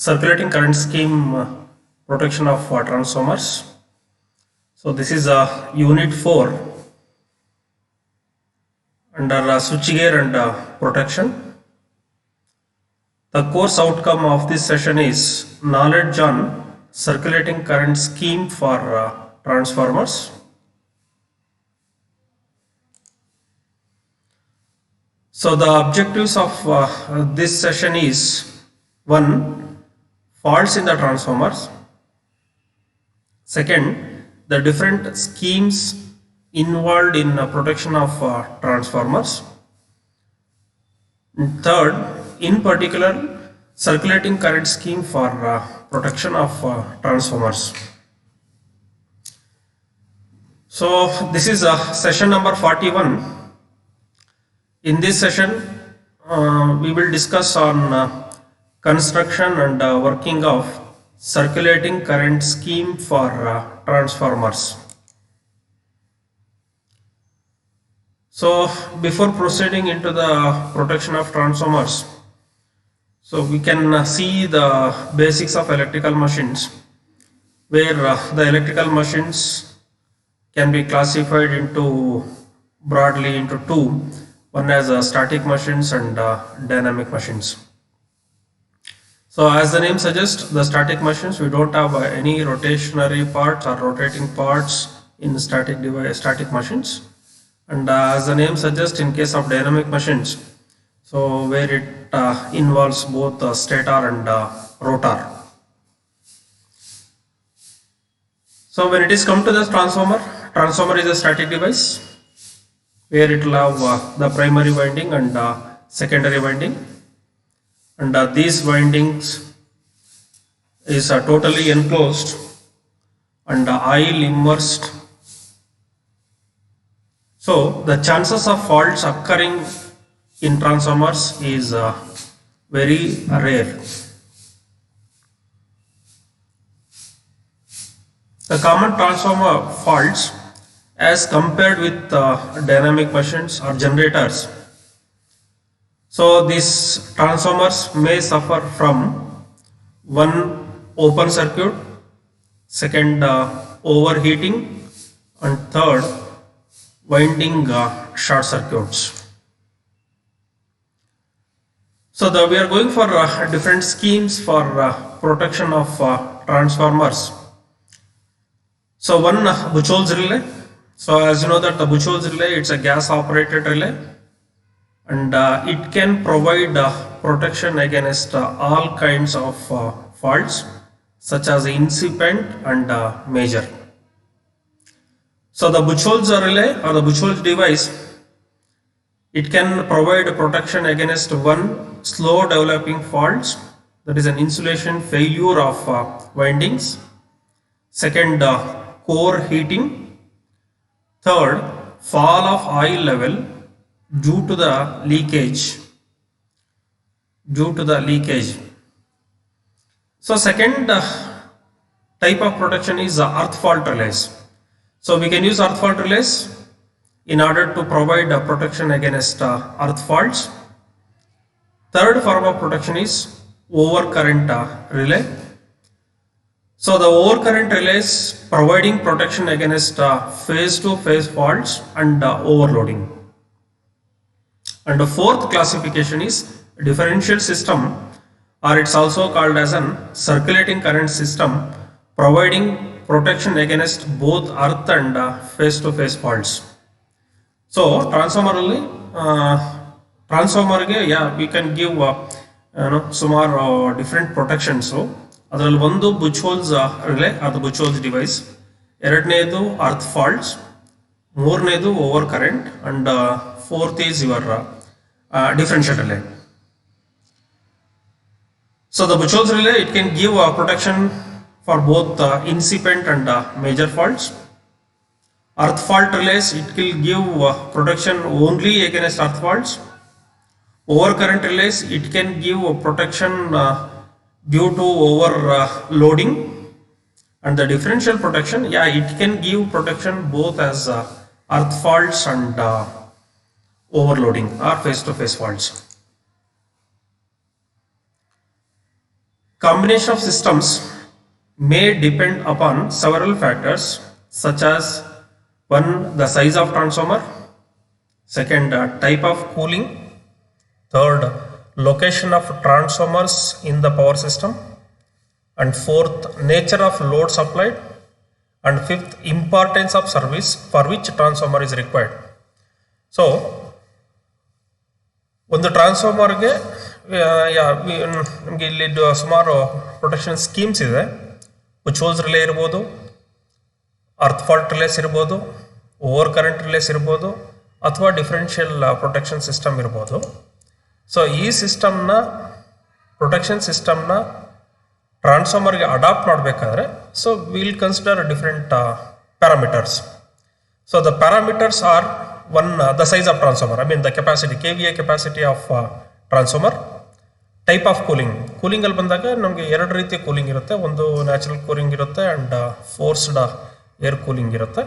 circulating current scheme protection of transformers. So this is unit 4 under switchgear and protection. The course outcome of this session is knowledge on circulating current scheme for transformers. So the objectives of this session is 1. Faults in the transformers. Second, the different schemes involved in protection of transformers. Third, in particular, circulating current scheme for protection of transformers. So this is session number 41. In this session, we will discuss on construction and working of circulating current scheme for transformers. So before proceeding into the protection of transformers, so we can see the basics of electrical machines, where the electrical machines can be classified into broadly into two. One as static machines and dynamic machines. So as the name suggests, the static machines, we don't have any rotationary parts or rotating parts in static machines. And as the name suggests, in case of dynamic machines, so where it involves both stator and rotor. So when it is come to the transformer is a static device where it will have the primary winding and secondary winding, and these windings is totally enclosed and oil immersed. So the chances of faults occurring in transformers is very rare. The common transformer faults as compared with dynamic machines or generators. So these transformers may suffer from one, open circuit, second, overheating, and third, winding short circuits. So we are going for different schemes for protection of transformers. So one, Buchholz relay. So as you know that the Buchholz relay, it's a gas operated relay, and it can provide protection against all kinds of faults such as incipient and major. So the Buchholz relay or the Buchholz device, it can provide protection against one, slow developing faults, that is an insulation failure of windings. Second, core heating. Third, fall of oil level due to the leakage. So second type of protection is earth fault relays. So we can use earth fault relays in order to provide protection against earth faults. Third form of protection is overcurrent relay. So the overcurrent relays providing protection against phase-to-phase faults and overloading. And the fourth classification is differential system, or it's also called as an circulating current system, providing protection against both earth and phase-to-phase faults. So transformer we can give different protections. So ಅದರಲ್ಲಿ ಒಂದು Buchholz relay ಅದು Buchholz device, ಎರಡನೇದು earth faults, ಮೂರನೇದು over current, and fourth is your differential relay. So the Buchholz relay, it can give protection for both incipient and major faults. Earth fault relays, it will give protection only against earth faults. Overcurrent relays, it can give protection due to overloading. And the differential protection, it can give protection both as earth faults and overloading or face-to-face faults. Combination of systems may depend upon several factors such as one, the size of transformer, second, type of cooling, third, location of transformers in the power system, and fourth, nature of load supplied, and fifth, importance of service for which transformer is required. So ಒಂದು ಟ್ರಾನ್ಸ್ಫಾರ್ಮರ್ಗೆ ನಮಗೆ ಇಲ್ಲಿ ಸುಮಾರು protection schemes ಇದೆ. Buchholz relay ಇರ್ಬೋದು, earth fault relays ಇರ್ಬೋದು, over current relays ಇರ್ಬೋದು, ಅಥವಾ ಡಿಫರೆನ್ಷಿಯಲ್ ಪ್ರೊಟೆಕ್ಷನ್ ಸಿಸ್ಟಮ್ ಇರ್ಬೋದು. ಸೊ ಈ ಸಿಸ್ಟಮ್ನ ಪ್ರೊಟೆಕ್ಷನ್ ಸಿಸ್ಟಮ್ನ ಟ್ರಾನ್ಸ್ಫಾರ್ಮರ್ಗೆ ಅಡಾಪ್ಟ್ ಮಾಡಬೇಕಾದ್ರೆ so will consider different parameters. So the parameters are one, the size of transformer, I mean the capacity, KVA capacity of transformer, type of cooling. Cooling ಅಲ್ಲಿ ಬಂದಾಗ ನಮಗೆ ಎರಡು ರೀತಿಯ ಕೂಲಿಂಗ್ ಇರುತ್ತೆ. ಒಂದು ನ್ಯಾಚುರಲ್ ಕೂಲಿಂಗ್ ಇರುತ್ತೆ ಅಂಡ್ ಫೋರ್ಸ್ಡ್ ಏರ್ ಕೂಲಿಂಗ್ ಇರುತ್ತೆ.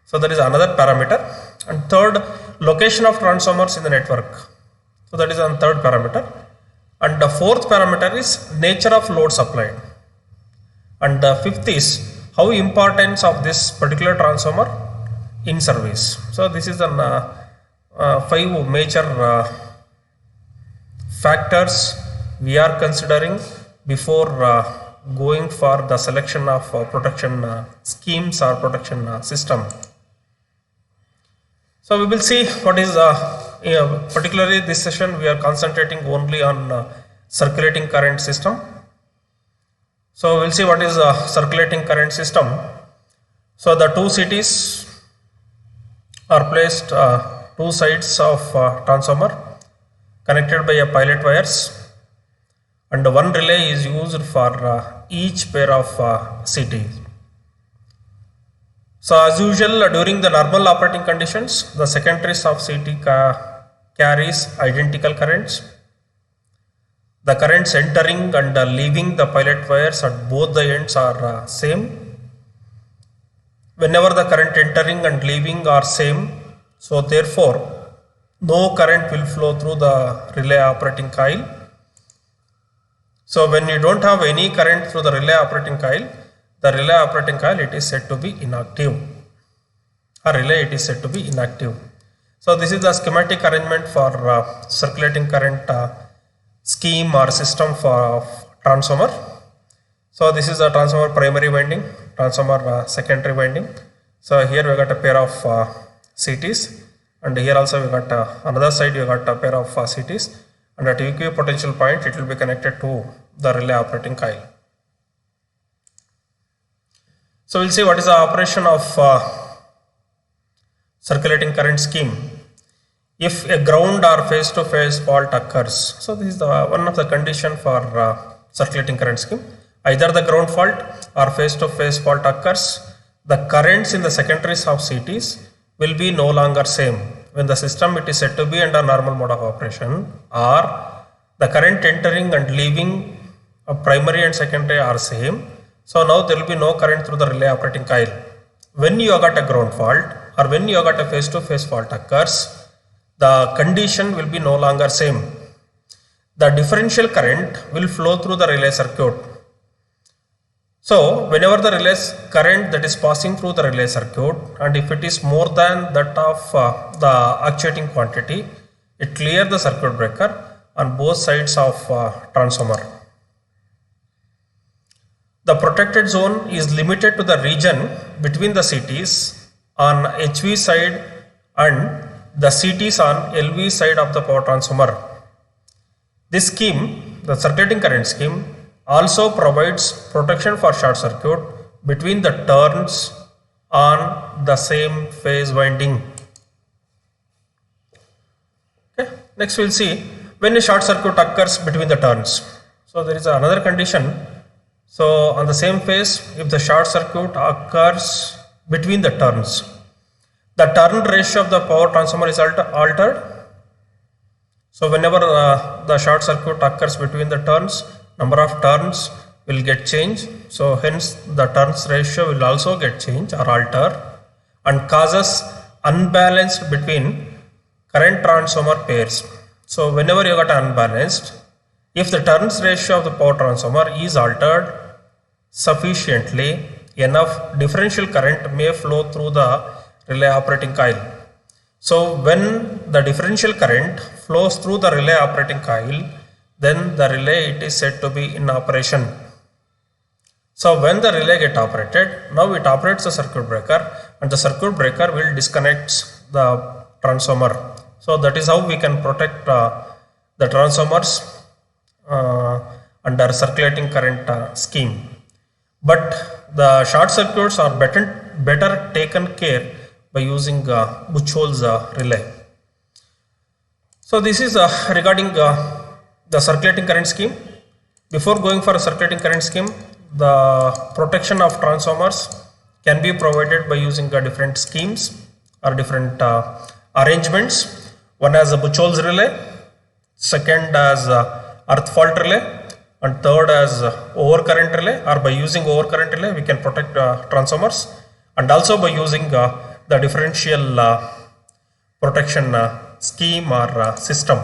So that is another parameter. And third, location of transformers in the network. So that is an third parameter. And the fourth parameter is nature off load supplied. And the fifth is how importance of this particular transformer in service. So this is an 5 major factors we are considering before going for the selection of protection schemes or protection system. So we will see what is particularly this session we are concentrating only on circulating current system. So we will see what is circulating current system. So the two CTs are placed two sides of transformer connected by a pilot wires, and one relay is used for each pair of CTs. So as usual, during the normal operating conditions, the secondaries of CT carries identical currents. The currents entering and leaving the pilot wires at both the ends are same. Whenever the current entering and leaving are same, so therefore no current will flow through the relay operating coil. So when you don't have any current through the relay operating coil, the relay operating coil, it is said to be inactive. A relay, it is said to be inactive. So this is the schematic arrangement for circulating current scheme or system for transformer. So this is the transformer primary winding, transformer secondary winding. So here we got a pair of CTs, and here also we got another side we got a pair of CTs, and at equipotential point it will be connected to the relay operating coil. So we'll see what is the operation of circulating current scheme if a ground or face to face fault occurs. So this is the one of the condition for circulating current scheme. Either the ground fault or face to face fault occurs, the currents in the secondaries of CTs will be no longer same when the system it is said to be under normal mode of operation, or the current entering and leaving of primary and secondary are same. So now there will be no current through the relay operating coil. When you got a ground fault or when you got a face to face fault occurs, the condition will be no longer same. The differential current will flow through the relay circuit. So whenever the relay current that is passing through the relay circuit, and if it is more than that of the actuating quantity, it clears the circuit breaker on both sides of transformer. The protected zone is limited to the region between the CTs on HV side and the CTs on LV side of the power transformer. This scheme, the circulating current scheme, also provides protection for short circuit between the turns on the same phase winding. Okay. Next we'll see when a short circuit occurs between the turns. So there is another condition. So on the same phase, if the short circuit occurs between the turns, the turn ratio of the power transformer is altered. So whenever the short circuit occurs between the turns, number of turns will get changed. So hence the turns ratio will also get changed or alter, and causes unbalanced between current transformer pairs. So whenever you got unbalanced, If the turns ratio of the power transformer is altered sufficiently enough, differential current may flow through the relay operating coil. So when the differential current flows through the relay operating coil, then the relay it is said to be in operation. So when the relay get operated, now it operates the circuit breaker, and the circuit breaker will disconnect the transformer. So that is how we can protect the transformers under circulating current scheme. But the short circuits are better taken care by using Buchholz relay. So this is regarding the circulating current scheme. Before going for a circulating current scheme, the protection of transformers can be provided by using different schemes or different arrangements. One as a Buchholz relay, second as earth fault relay, and third as overcurrent relay. Or by using overcurrent relay we can protect transformers, and also by using the differential protection scheme or system.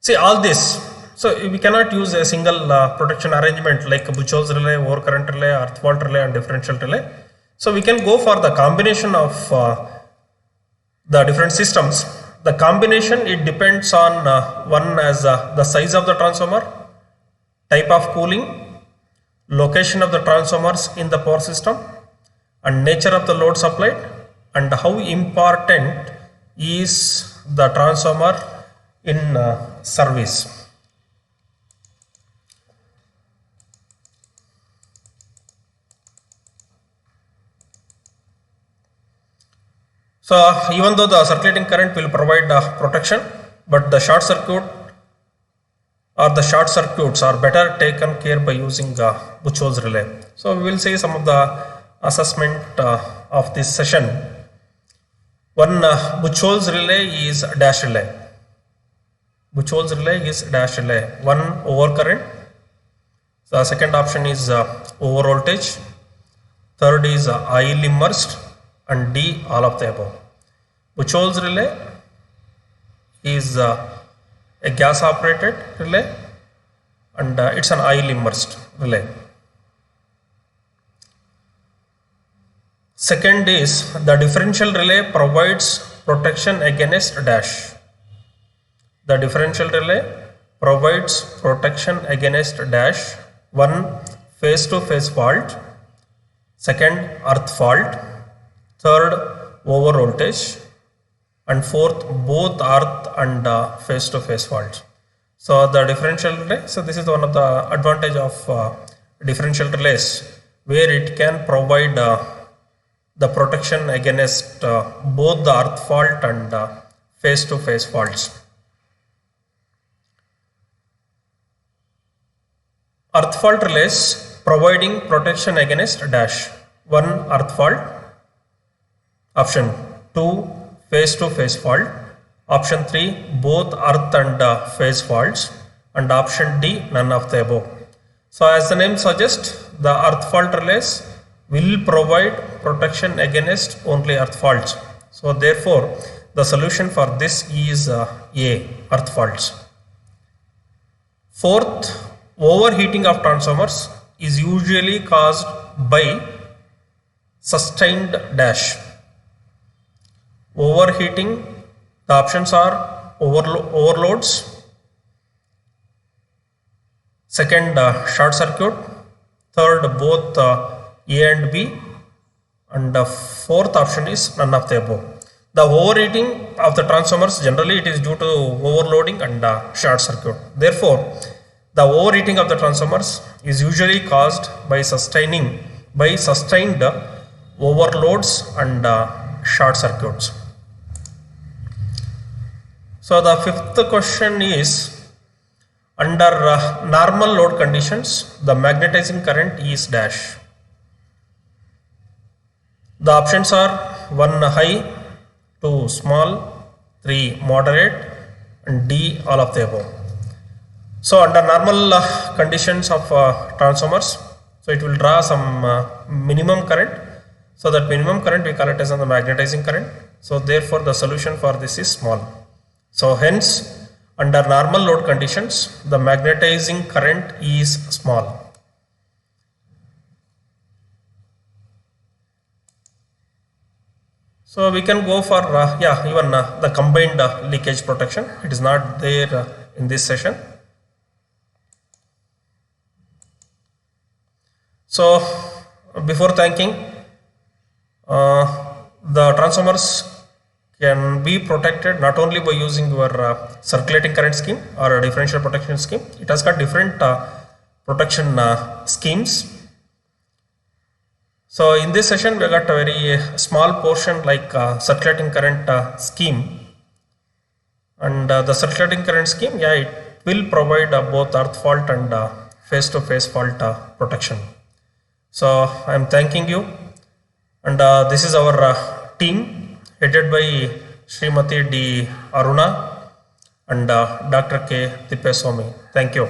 See all this. So we cannot use a single protection arrangement like Buchholz relay, overcurrent relay, earth fault relay, and differential relay. So we can go for the combination of the different systems. The combination, it depends on one as the size of the transformer, type of cooling, location of the transformers in the power system, and nature of the load supplied, and how important is the transformer in service. So even though the circulating current will provide protection, but the short circuit or the short circuits are better taken care by using Buchholz relay. So we will see some of the assessment of this session. One Buchholz relay is dash relay. Buchholz relay is dash relay. One overcurrent. The second option is over voltage. Third is oil immersed, and D all of the above. Buchholz relay is a gas operated relay, and it's an oil immersed relay. Second is the differential relay provides protection against dash. The differential relay provides protection against dash. One, phase to phase fault. Second, earth fault. Third, over voltage. And fourth, both earth and phase to phase faults. So the differential relay, so this is one of the advantage of differential relays, where it can provide the protection against both the earth fault and phase to phase faults. Earth fault relays providing protection against dash. One, earth fault. Option 2, phase to phase fault. Option 3, both earth and phase faults. And option D, none of the above. So as the name suggests, the earth fault relays will provide protection against only earth faults. So therefore the solution for this is A, earth faults. Fourth, overheating of transformers is usually caused by sustained dash. Overheating, the options are overloads. Second, short circuit. Third, both A and B. And the fourth option is none of the above. The overheating of the transformers, generally it is due to overloading and short circuit. Therefore, the overheating of the transformers is usually caused by sustained overloads and short circuits. So the fifth question is, under normal load conditions, the magnetizing current is dash. The options are 1, high, 2, small, 3, moderate, and D, all of the above. So under normal conditions of transformers, so it will draw some minimum current. So that minimum current we call it as the magnetizing current. So therefore the solution for this is small. So hence Under normal load conditions, the magnetizing current is small. So we can go for even the combined leakage protection. It is not there in this session. So before thanking, the transformers can be protected not only by using your circulating current scheme or a differential protection scheme. It has got different protection schemes. So in this session we got a very small portion like circulating current scheme, and the circulating current scheme, it will provide both earth fault and face to face fault protection. So I am thanking you, and this is our team headed by Srimati D. Aruna and Dr. K. Tippeswamy. Thank you.